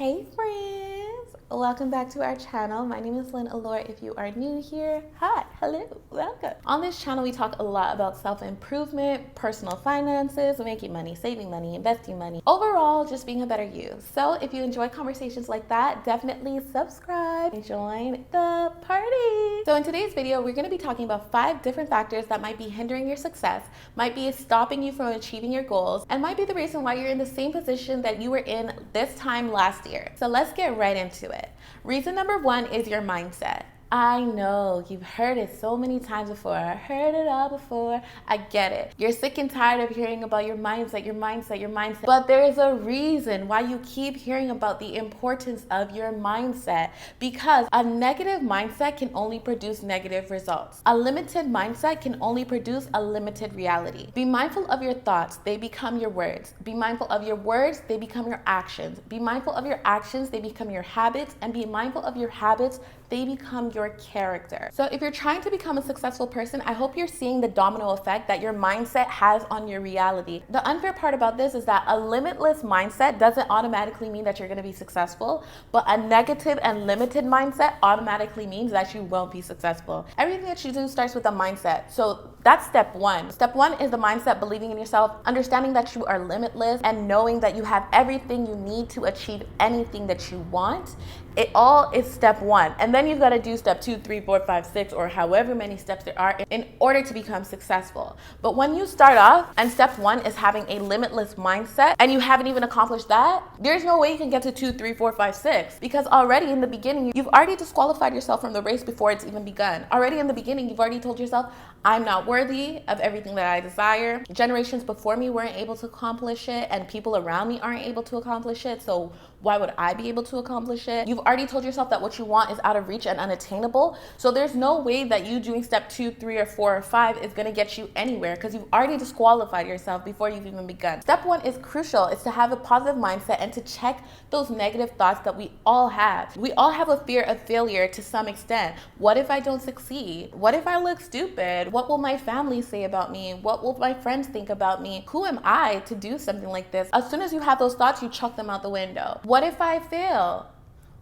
Hey friends, welcome back to our channel. My name is Lynn Allure. If you are new here, hi, hello, welcome. On this channel, we talk a lot about self-improvement, personal finances, making money, saving money, investing money, overall, just being a better you. So if you enjoy conversations like that, definitely subscribe and join the party. So in today's video, we're gonna be talking about 5 different factors that might be hindering your success, might be stopping you from achieving your goals, and might be the reason why you're in the same position that you were in this time last year. So let's get right into it. Reason number 1 is your mindset. I know you've heard it so many times before. I heard it all before. I get it. You're sick and tired of hearing about your mindset, your mindset, your mindset. But there is a reason why you keep hearing about the importance of your mindset, because a negative mindset can only produce negative results. A limited mindset can only produce a limited reality. Be mindful of your thoughts. They become your words. Be mindful of your words. They become your actions. Be mindful of your actions. They become your habits. And be mindful of your habits. They become your character. So if you're trying to become a successful person, I hope you're seeing the domino effect that your mindset has on your reality. The unfair part about this is that a limitless mindset doesn't automatically mean that you're going to be successful, but a negative and limited mindset automatically means that you won't be successful. Everything that you do starts with a mindset. So that's step 1. Step 1 is the mindset, believing in yourself, understanding that you are limitless, and knowing that you have everything you need to achieve anything that you want. It all is step 1. And then you've got to do step 2, 3, 4, 5, 6, or however many steps there are in order to become successful. But when you start off and step 1 is having a limitless mindset and you haven't even accomplished that, there's no way you can get to 2, 3, 4, 5, 6, because already in the beginning, you've already disqualified yourself from the race before it's even begun. Already in the beginning, you've already told yourself, I'm not worthy of everything that I desire. Generations before me weren't able to accomplish it, and people around me aren't able to accomplish it. So why would I be able to accomplish it? You've already told yourself that what you want is out of reach and unattainable. So there's no way that you doing step 2, 3, or 4, or 5 is going to get you anywhere, because you've already disqualified yourself before you've even begun. Step 1 is crucial. It's to have a positive mindset and to check those negative thoughts that we all have. We all have a fear of failure to some extent. What if I don't succeed? What if I look stupid? What will my family say about me? What will my friends think about me? Who am I to do something like this? As soon as you have those thoughts, you chuck them out the window. What if I fail?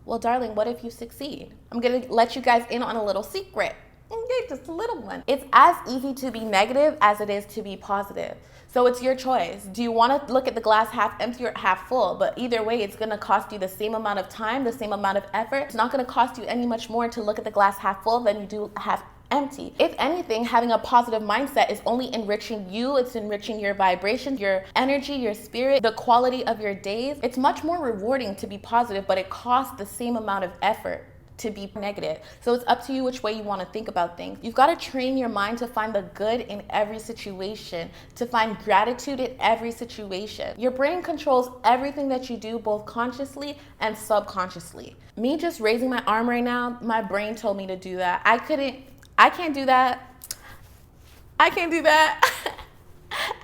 Well, darling, what if you succeed? I'm gonna let you guys in on a little secret. Okay, just a little one. It's as easy to be negative as it is to be positive. So it's your choice. Do you want to look at the glass half empty or half full? But either way, it's going to cost you the same amount of time, the same amount of effort. It's not going to cost you any much more to look at the glass half full than you do half empty. If anything, having a positive mindset is only enriching you. It's enriching your vibration, your energy, your spirit, the quality of your days. It's much more rewarding to be positive, but it costs the same amount of effort to be negative. So it's up to you which way you want to think about things. You've got to train your mind to find the good in every situation, to find gratitude in every situation. Your brain controls everything that you do, both consciously and subconsciously. Me just raising my arm right now, my brain told me to do that. I can't do that. I can't do that.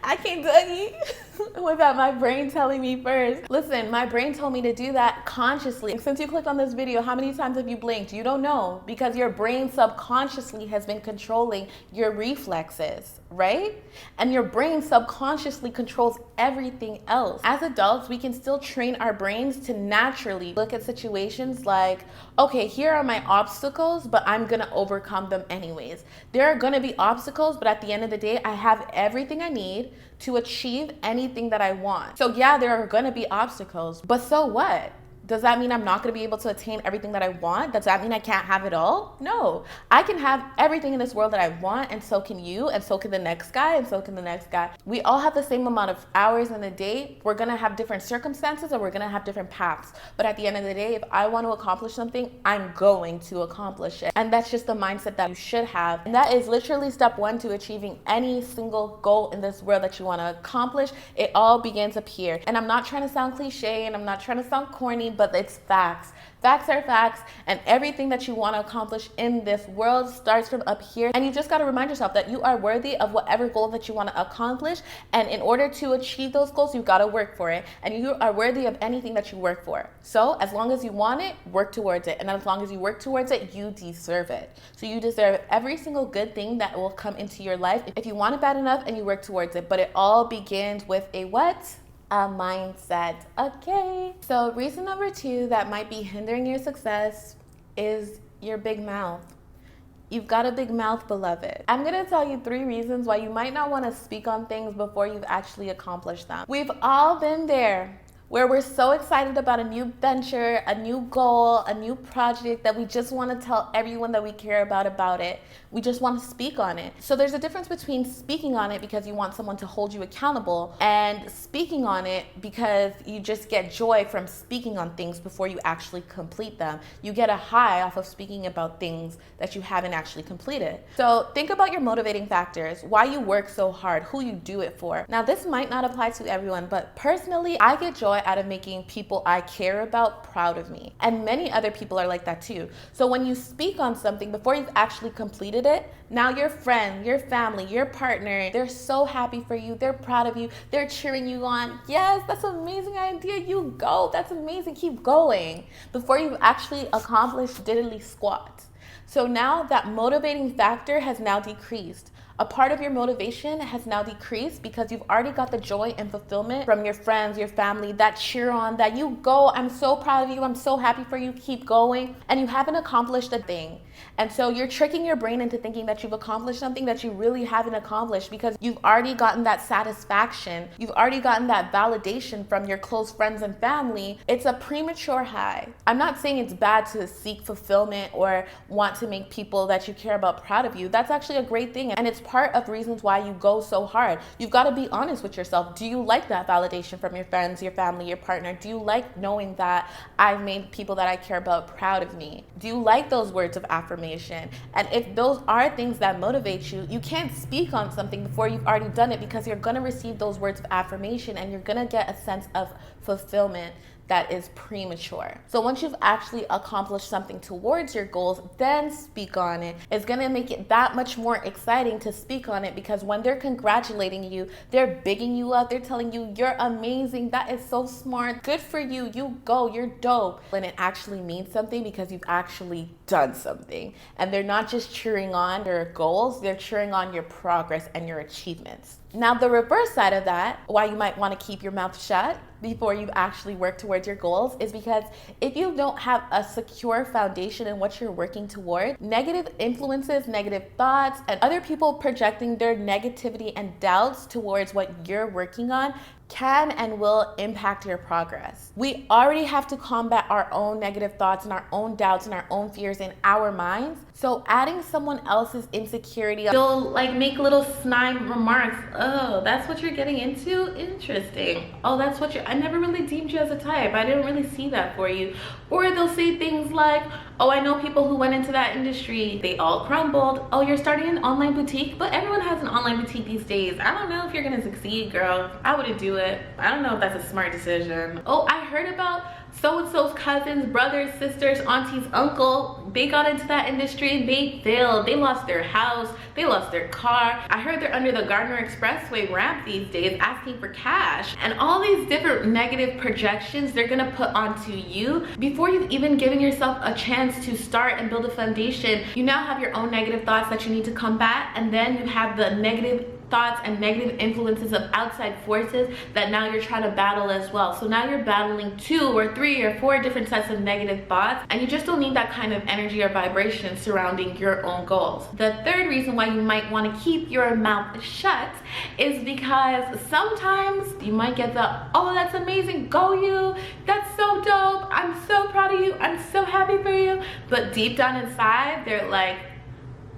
I can't do it without my brain telling me first. Listen, my brain told me to do that consciously. Since you clicked on this video, how many times have you blinked? You don't know, because your brain subconsciously has been controlling your reflexes, right? And your brain subconsciously controls everything else. As adults, we can still train our brains to naturally look at situations like, okay, here are my obstacles, but I'm gonna overcome them anyways. There are gonna be obstacles, but at the end of the day, I have everything I need to achieve anything that I want. So yeah, there are gonna be obstacles, but so what? Does that mean I'm not going to be able to attain everything that I want? Does that mean I can't have it all? No. I can have everything in this world that I want, and so can you, and so can the next guy, and so can the next guy. We all have the same amount of hours in the day. We're going to have different circumstances, or we're going to have different paths. But at the end of the day, if I want to accomplish something, I'm going to accomplish it. And that's just the mindset that you should have. And that is literally step 1 to achieving any single goal in this world that you want to accomplish. It all begins up here. And I'm not trying to sound cliche, and I'm not trying to sound corny, but it's facts. Facts are facts, and everything that you want to accomplish in this world starts from up here. And you just got to remind yourself that you are worthy of whatever goal that you want to accomplish. And in order to achieve those goals, you've got to work for it. And you are worthy of anything that you work for. So as long as you want it, work towards it. And as long as you work towards it, you deserve it. So you deserve every single good thing that will come into your life if you want it bad enough and you work towards it. But it all begins with a what? a mindset. Okay. So reason number 2 that might be hindering your success is your big mouth. You've got a big mouth, beloved. I'm gonna tell you 3 reasons why you might not wanna speak on things before you've actually accomplished them. We've all been there, where we're so excited about a new venture, a new goal, a new project that we just want to tell everyone that we care about it. We just want to speak on it. So there's a difference between speaking on it because you want someone to hold you accountable and speaking on it because you just get joy from speaking on things before you actually complete them. You get a high off of speaking about things that you haven't actually completed. So think about your motivating factors, why you work so hard, who you do it for. Now this might not apply to everyone, but personally, I get joy out of making people I care about proud of me. And many other people are like that too. So when you speak on something before you've actually completed it, now your friend, your family, your partner, they're so happy for you. They're proud of you. They're cheering you on. Yes, that's an amazing idea. You go. That's amazing. Keep going. Before you've actually accomplished diddly squat. So now that motivating factor has now decreased. A part of your motivation has now decreased because you've already got the joy and fulfillment from your friends, your family, that cheer on, that you go, I'm so proud of you, I'm so happy for you, keep going, and you haven't accomplished a thing. And so you're tricking your brain into thinking that you've accomplished something that you really haven't accomplished because you've already gotten that satisfaction, you've already gotten that validation from your close friends and family. It's a premature high. I'm not saying it's bad to seek fulfillment or want to make people that you care about proud of you. That's actually a great thing, and it's part of reasons why you go so hard. You've got to be honest with yourself. Do you like that validation from your friends, your family, your partner? Do you like knowing that I've made people that I care about proud of me? Do you like those words of affirmation? And if those are things that motivate you, you can't speak on something before you've already done it because you're going to receive those words of affirmation and you're going to get a sense of fulfillment that is premature. So once you've actually accomplished something towards your goals, then speak on it. It's gonna make it that much more exciting to speak on it because when they're congratulating you, they're bigging you up, they're telling you, you're amazing, that is so smart, good for you, you go, you're dope. When it actually means something because you've actually done something. And they're not just cheering on your goals, they're cheering on your progress and your achievements. Now, the reverse side of that, why you might want to keep your mouth shut before you actually work towards your goals, is because if you don't have a secure foundation in what you're working toward, negative influences, negative thoughts, and other people projecting their negativity and doubts towards what you're working on can and will impact your progress. We already have to combat our own negative thoughts and our own doubts and our own fears in our minds. So adding someone else's insecurity, they'll like make little snide remarks. Oh, that's what you're getting into? Interesting. Oh, that's what I never really deemed you as a type. I didn't really see that for you. Or they'll say things like, oh, I know people who went into that industry, they all crumbled. Oh, you're starting an online boutique? But everyone has an online boutique these days. I don't know if you're gonna succeed, girl. I wouldn't do it. I don't know if that's a smart decision. Oh, I heard about so-and-so's cousins, brothers, sisters, aunties, uncle. They got into that industry and they failed. They lost their house, they lost their car. I heard they're under the Gardner Expressway ramp these days asking for cash. And all these different negative projections they're gonna put onto you before you've even given yourself a chance to start and build a foundation. You now have your own negative thoughts that you need to combat, and then you have the negative thoughts and negative influences of outside forces that now you're trying to battle as well. So now you're battling 2 or 3 or 4 different sets of negative thoughts, and you just don't need that kind of energy or vibration surrounding your own goals. The third reason why you might want to keep your mouth shut is because sometimes you might get the, oh, that's amazing, go you, that's so dope, I'm so proud of you, I'm so happy for you. But deep down inside, they're like,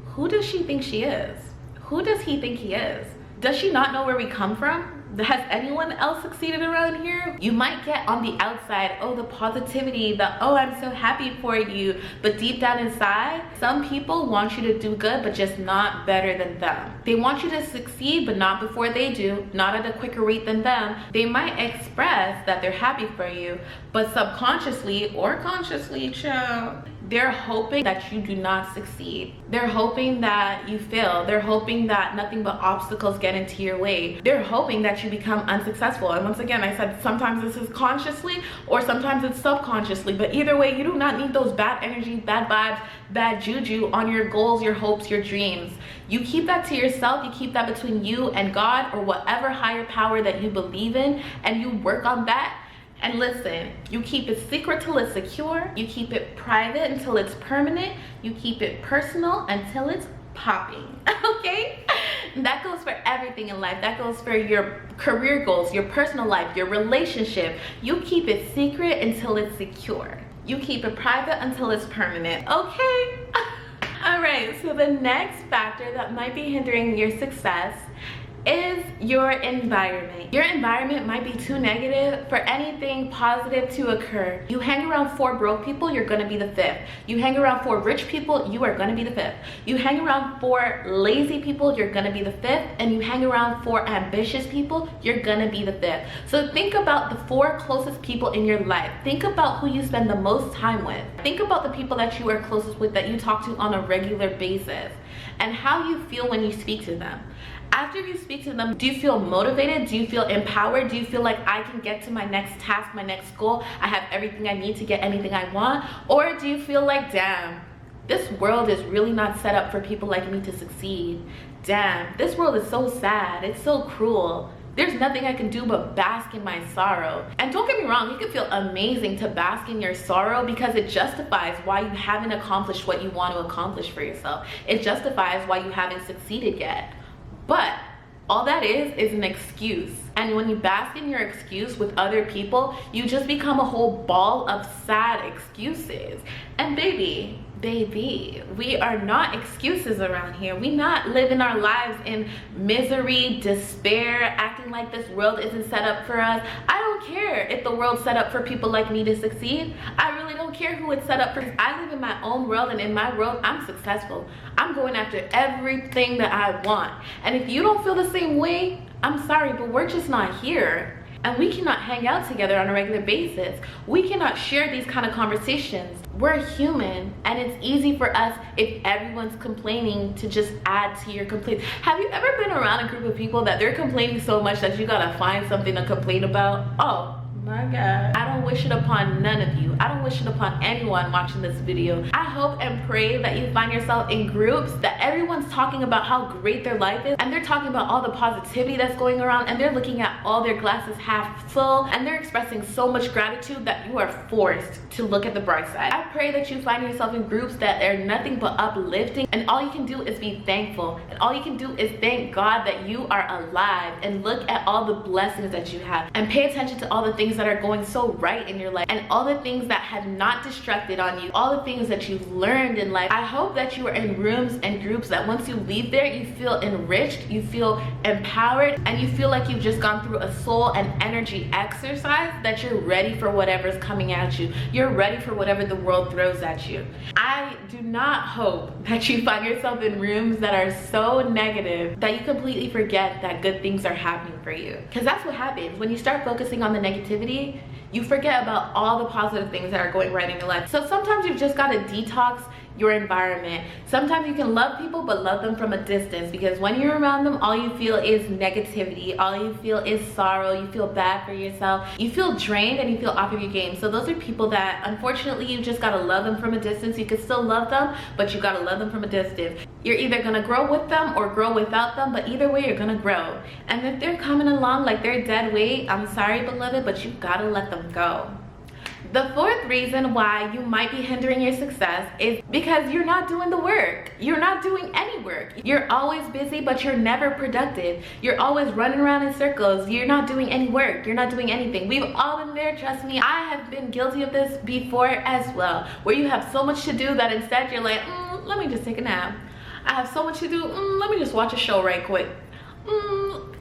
who does she think she is? Who does he think he is? Does she not know where we come from? Has anyone else succeeded around here? You might get on the outside, oh, the positivity, the, oh, I'm so happy for you. But deep down inside, some people want you to do good, but just not better than them. They want you to succeed, but not before they do, not at a quicker rate than them. They might express that they're happy for you, but subconsciously or consciously, child, they're hoping that you do not succeed. They're hoping that you fail. They're hoping that nothing but obstacles get into your way. They're hoping that you become unsuccessful. And once again, I said sometimes this is consciously or sometimes it's subconsciously, but either way, you do not need those bad energies, bad vibes, bad juju on your goals, your hopes, your dreams. You keep that to yourself. You keep that between you and God or whatever higher power that you believe in, and you work on that. And listen, you keep it secret till it's secure. You keep it private until it's permanent. You keep it personal until it's popping, okay? That goes for everything in life. That goes for your career goals, your personal life, your relationship. You keep it secret until it's secure. You keep it private until it's permanent, okay? All right, so the next factor that might be hindering your success is your environment. Your environment might be too negative for anything positive to occur. You hang around 4 broke people, you're gonna be the 5th. You hang around 4 rich people, you are gonna be the 5th. You hang around 4 lazy people, you're gonna be the 5th. And you hang around 4 ambitious people, you're gonna be the 5th. So think about the 4 closest people in your life. Think about who you spend the most time with. Think about the people that you are closest with, that you talk to on a regular basis, and how you feel when you speak to them. After you speak to them, do you feel motivated? Do you feel empowered? Do you feel like I can get to my next task, my next goal? I have everything I need to get anything I want? Or do you feel like, damn, this world is really not set up for people like me to succeed? Damn, this world is so sad. It's so cruel. There's nothing I can do but bask in my sorrow. And don't get me wrong, it can feel amazing to bask in your sorrow because it justifies why you haven't accomplished what you want to accomplish for yourself. It justifies why you haven't succeeded yet. But all that is an excuse. And when you bask in your excuse with other people, you just become a whole ball of sad excuses. And baby, we are not excuses around here. We not living our lives in misery, despair, acting like this world isn't set up for us. I don't care if the world's set up for people like me to succeed. I really don't care who it's set up for. I live in my own world, and in my world, I'm successful. I'm going after everything that I want. And if you don't feel the same way, I'm sorry, but we're just not here. And we cannot hang out together on a regular basis. We cannot share these kind of conversations. We're human, and it's easy for us, if everyone's complaining, to just add to your complaints. Have you ever been around a group of people that they're complaining so much that you gotta find something to complain about? Oh my God. I don't wish it upon none of you. I don't wish it upon anyone watching this video. I hope and pray that you find yourself in groups that everyone's talking about how great their life is, and they're talking about all the positivity that's going around, and they're looking at all their glasses half full, and they're expressing so much gratitude that you are forced to look at the bright side. I pray that you find yourself in groups that are nothing but uplifting, and all you can do is be thankful, and all you can do is thank God that you are alive, and look at all the blessings that you have, and pay attention to all the things that are going so right in your life, and all the things that have not distracted on you, all the things that you've learned in life. I hope that you are in rooms and groups that once you leave there, you feel enriched, you feel empowered, and you feel like you've just gone through a soul and energy exercise, that you're ready for whatever's coming at you. You're ready for whatever the world throws at you. I do not hope that you find yourself in rooms that are so negative that you completely forget that good things are happening for you. Because that's what happens when you start focusing on the negativity. You forget about all the positive things that are going right in your life. So sometimes you've just got to detox your environment. Sometimes you can love people, but love them from a distance, because when you're around them, all you feel is negativity, all you feel is sorrow, you feel bad for yourself, you feel drained, and you feel off of your game. So those are people that unfortunately you just gotta love them from a distance. You can still love them, but you gotta love them from a distance. You're either gonna grow with them or grow without them, but either way you're gonna grow. And if they're coming along like they're dead weight, I'm sorry beloved, but you gotta let them go. The fourth reason why you might be hindering your success is because you're not doing the work. You're not doing any work. You're always busy, but you're never productive. You're always running around in circles. You're not doing any work. You're not doing anything. We've all been there, trust me. I have been guilty of this before as well, where you have so much to do that instead you're like, let me just take a nap. I have so much to do, let me just watch a show right quick.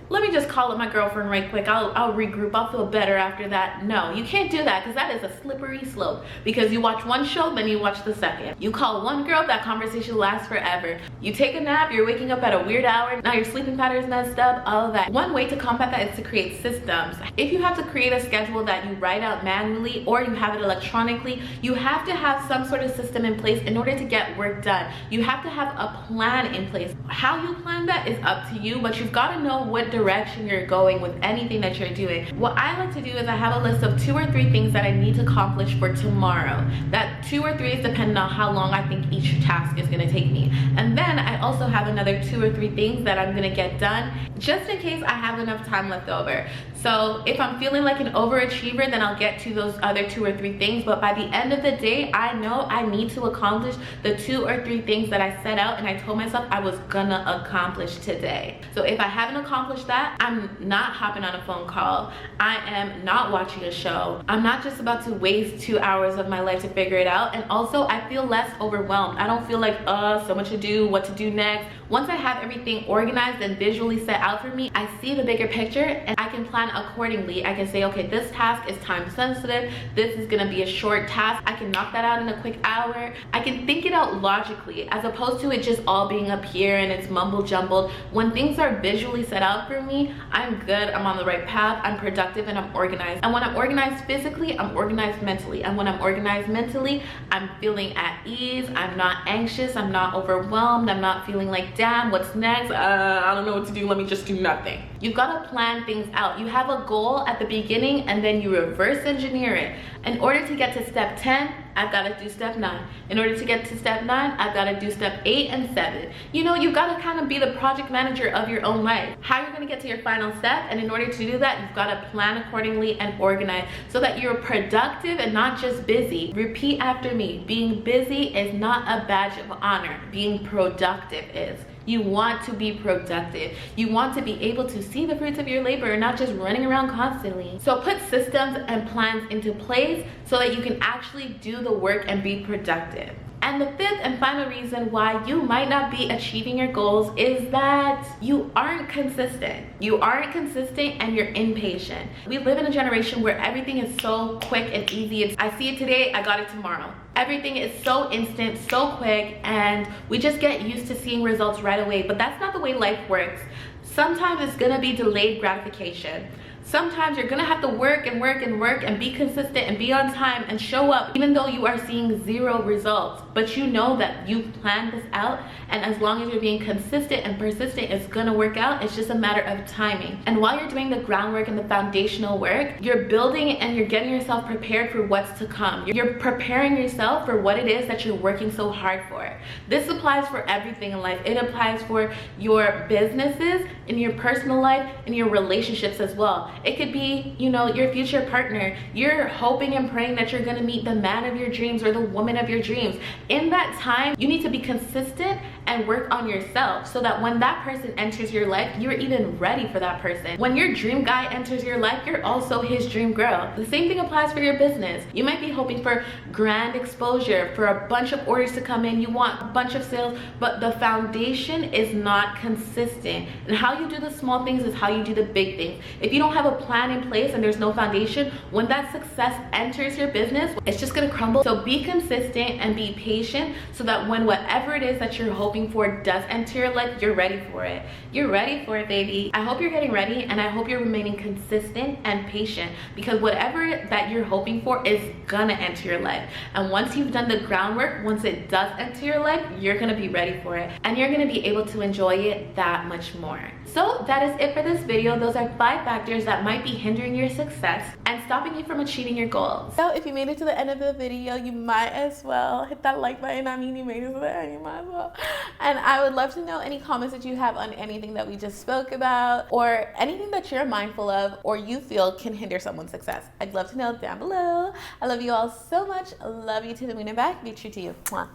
let me just call up my girlfriend right quick. I'll regroup. I'll feel better after that. No, you can't do that, because that is a slippery slope. Because you watch one show, then you watch the second. You call one girl, that conversation lasts forever. You take a nap, you're waking up at a weird hour. Now your sleeping pattern's messed up, all of that. One way to combat that is to create systems. If you have to create a schedule that you write out manually or you have it electronically, you have to have some sort of system in place in order to get work done. You have to have a plan in place. How you plan that is up to you, but you've got to know what direction you're going with anything that you're doing. What I like to do is I have a list of 2 or 3 things that I need to accomplish for tomorrow. That 2 or 3 is depending on how long I think each task is going to take me. And then I also have another 2 or 3 things that I'm going to get done just in case I have enough time left over. So if I'm feeling like an overachiever, then I'll get to those other 2 or 3 things. But by the end of the day, I know I need to accomplish the 2 or 3 things that I set out and I told myself I was gonna accomplish today. So if I haven't accomplished that, I'm not hopping on a phone call. I am not watching a show. I'm not just about to waste 2 hours of my life to figure it out. And also I feel less overwhelmed. I don't feel like, so much to do, what to do next. Once I have everything organized and visually set out for me, I see the bigger picture and I can plan accordingly. I can say, okay, this task is time sensitive. This is gonna be a short task. I can knock that out in a quick hour. I can think it out logically as opposed to it just all being up here and it's mumble jumbled. When things are visually set out for me, I'm good, I'm on the right path, I'm productive, and I'm organized. And when I'm organized physically, I'm organized mentally. And when I'm organized mentally, I'm feeling at ease, I'm not anxious, I'm not overwhelmed, I'm not feeling like, damn, what's next? I don't know what to do, let me just do nothing. You've got to plan things out. You have a goal at the beginning and then you reverse engineer it. In order to get to step 10, I've got to do step 9. In order to get to step 9, I've got to do step 8 and 7. You know, you've got to kind of be the project manager of your own life. How you're going to get to your final step, and in order to do that, you've got to plan accordingly and organize so that you're productive and not just busy. Repeat after me. Being busy is not a badge of honor. Being productive is. You want to be productive. You want to be able to see the fruits of your labor and not just running around constantly. So put systems and plans into place so that you can actually do the work and be productive. And the 5th and final reason why you might not be achieving your goals is that you aren't consistent. You aren't consistent and you're impatient. We live in a generation where everything is so quick and easy. I see it today, I got it tomorrow. Everything is so instant, so quick, and we just get used to seeing results right away. But that's not the way life works. Sometimes it's gonna be delayed gratification. Sometimes you're gonna have to work and work and work and be consistent and be on time and show up even though you are seeing 0 results. But you know that you've planned this out, and as long as you're being consistent and persistent, it's gonna work out. It's just a matter of timing. And while you're doing the groundwork and the foundational work, you're building and you're getting yourself prepared for what's to come. You're preparing yourself for what it is that you're working so hard for. This applies for everything in life. It applies for your businesses, in your personal life, in your relationships as well. It could be, you know, your future partner. You're hoping and praying that you're gonna meet the man of your dreams or the woman of your dreams. In that time, you need to be consistent and work on yourself so that when that person enters your life, you're even ready for that person. When your dream guy enters your life, you're also his dream girl. The same thing applies for your business. You might be hoping for grand exposure, for a bunch of orders to come in, you want a bunch of sales, but the foundation is not consistent. And how you do the small things is how you do the big things. If you don't have a plan in place and there's no foundation, when that success enters your business, it's just gonna crumble. So be consistent and be patient so that when whatever it is that you're hoping for does enter your life, you're ready for it. You're ready for it, baby. I hope you're getting ready, and I hope you're remaining consistent and patient, because whatever that you're hoping for is gonna enter your life. And once you've done the groundwork, once it does enter your life, you're gonna be ready for it, and you're gonna be able to enjoy it that much more. So that is it for this video. Those are 5 factors that might be hindering your success and stopping you from achieving your goals. So if you made it to the end of the video, you might as well hit that like button. I mean, you made it to the end, you might as well. And I would love to know any comments that you have on anything that we just spoke about, or anything that you're mindful of or you feel can hinder someone's success. I'd love to know down below. I love you all so much. Love you to the moon and back. Be true to you. Mwah.